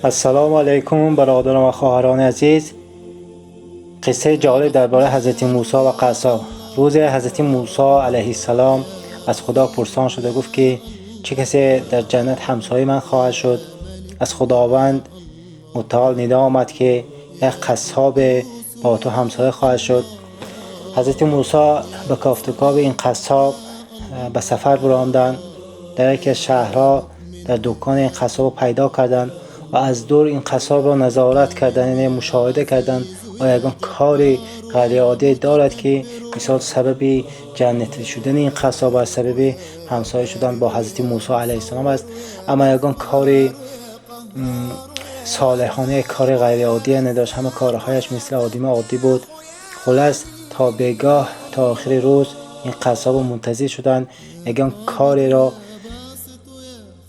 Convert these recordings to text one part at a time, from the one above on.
السلام علیکم برادران و خواهران عزیز. قصه جالب درباره حضرت موسی و قصاب. روز حضرت موسی علیه السلام از خدا پرسان شده، گفت که چه کسی در جنت همسایه من خواهد شد؟ از خداوند متعال ندا آمد که یک قصاب با تو همسایه خواهد شد. حضرت موسی به کافتکاب این قصاب به سفر براندند. در یکی از شهرها در دکان این قصاب پیدا کردند و از دور این قصاب را نظارت کردند، یعنی مشاهده کردند آیا یگان کار غیر عادی دارد که مثال سبب جنت شدن این قصاب از سبب همسایه شدن با حضرت موسی علیه السلام است، اما یگان کار صالحانه، کار غیر عادی نداشت. همه کارهایش مثل آدم عادی بود. خلاص تا بگاه تا آخر روز این قصاب منتظر شدند، یگان کاری را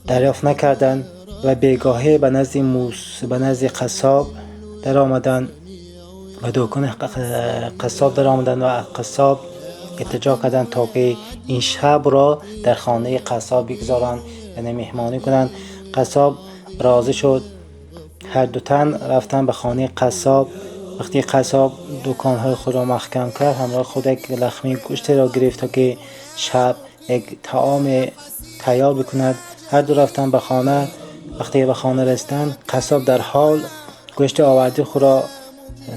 دریافت نکردند و بگاهی به نزد قصاب در آمدند و دکان قصاب در آمدند و قصاب اتجاه کردند تا که این شب را در خانه قصاب بگذارند، یعنی مهمانی کنند. قصاب راضی شد. هر دو تن رفتن به خانه قصاب. وقتی قصاب دکانهای خود را محکم کرد، همراه خود یک لخمه گوشت را گرفت تا که شب یک طعام تیار بکند. هر دو رفتن به خانه. وقتی به خانه رسیدند، قصاب در حال گوشت آورده خود را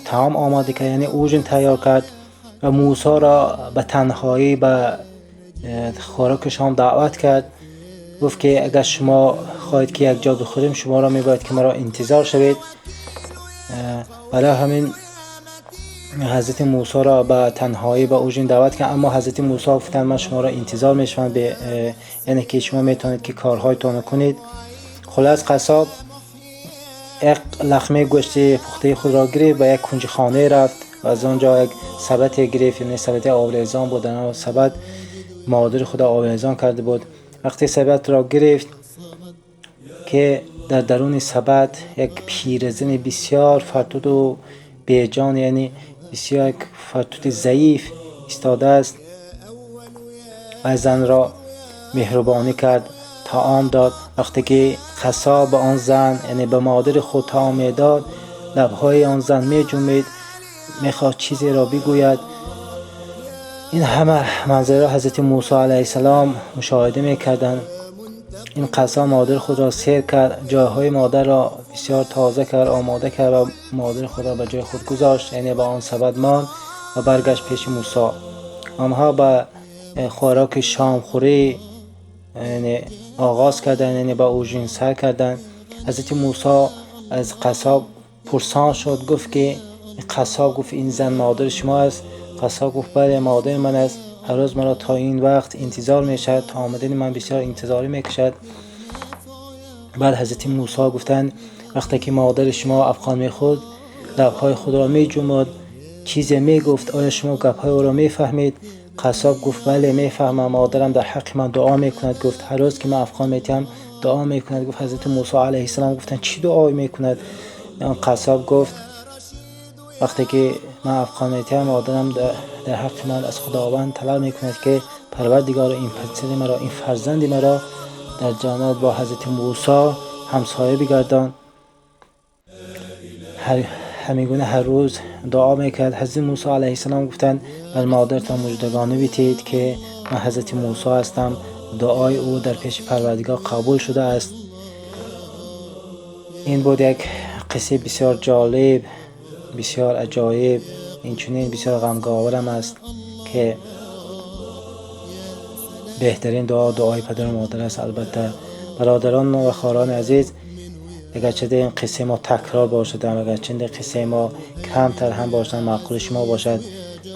طعام آماده کرد، یعنی اوژن تیار کرد و موسی را به تنهایی به خوراک شام دعوت کرد. گفت که اگر شما خواهید که یک جا بخوریم، شما را میباید که مرا انتظار شوید. برای همین حضرت موسی را به تنهایی به اوژن دعوت کرد، اما حضرت موسی گفتند من شما را انتظار میشم، یعنی که شما میتونید که کارهایتان کنید. خلاص قصاب یک لخمه گوشت پخته خود را گرفت و یک کنج خانه رفت و از آنجا یک سبد گرفت، یعنی سبد آویزان بود. و سبد مادر خود آویزان کرده بود. وقتی سبد را گرفت که در درون سبد یک پیرزن بسیار فرتوت و بیجان، یعنی بسیار فرتوت ضعیف ایستاده است، و زن را مهربانی کرد، طعام داد. وقتی که قصاب به آن زن، یعنی به مادر خود طعام میداد، لبهای آن زن میجنبید، میخواد چیزی را بگوید. این همه منظره حضرت موسی علیه السلام مشاهده میکردند. این قصاب مادر خود را سیر کرد، جایهای مادر را بسیار تازه کرد، آماده کرد و مادر خود را به جای خود گذاشت، یعنی با آن سبد ماند و برگشت پیش موسی. آنها به خوراک شام خوری یعنی آغاز کردند، یعنی با اوژن سر کردند. حضرت موسی از قصاب پرسان شد، گفت که قصاب گفت این زن مادر شما است؟ قصاب گفت بله مادر من است، هر روز مرا تا این وقت انتظار میشد، تا آمدن من بسیار انتظاری میکشد. بعد حضرت موسی گفتند وقتی که مادر شما افغان میخورد، لبهای خود را میجنباند، چیزی میگفت، آیا شما گپهای او را میفهمید؟ قصاب گفت بله میفهمم، مادرم در حق من دعا میکند. گفت هر روز که من افغان میتم دعا میکند. گفت حضرت موسی علیه السلام گفتند چی دعایی میکند؟ قصاب گفت وقتی که من افغان میتم، مادرم در حق من از خداوند طلب میکند که پروردگار این پسر مرا، این فرزند مرا در جنت با حضرت موسی همسایه بگردان. همیگونه هر روز دعا میکرد. حضرت موسی علیه السلام گفتند از مادرتان مژدگانی بیتید که من حضرت موسی هستم، دعای او در پیش پروردگار قبول شده است. این بود یک قصه بسیار جالب، بسیار عجایب، این چنین بسیار غمگاورم است که بهترین دعای پدر و مادر است. البته برادران و خواهران عزیز، اگرچه این قصه ما تکرار باشد، اگرچه این قصه ما کمتر هم باشد، معقول شما باشد،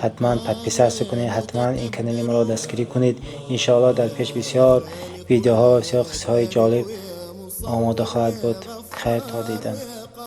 حتما پسرس کنید، حتما این کانال ما را دستگیری کنید. انشاءالله در پیش بسیار ویدیوها، بسیار قصه های جالب آماده خواهد بود. خیر تا دیدن.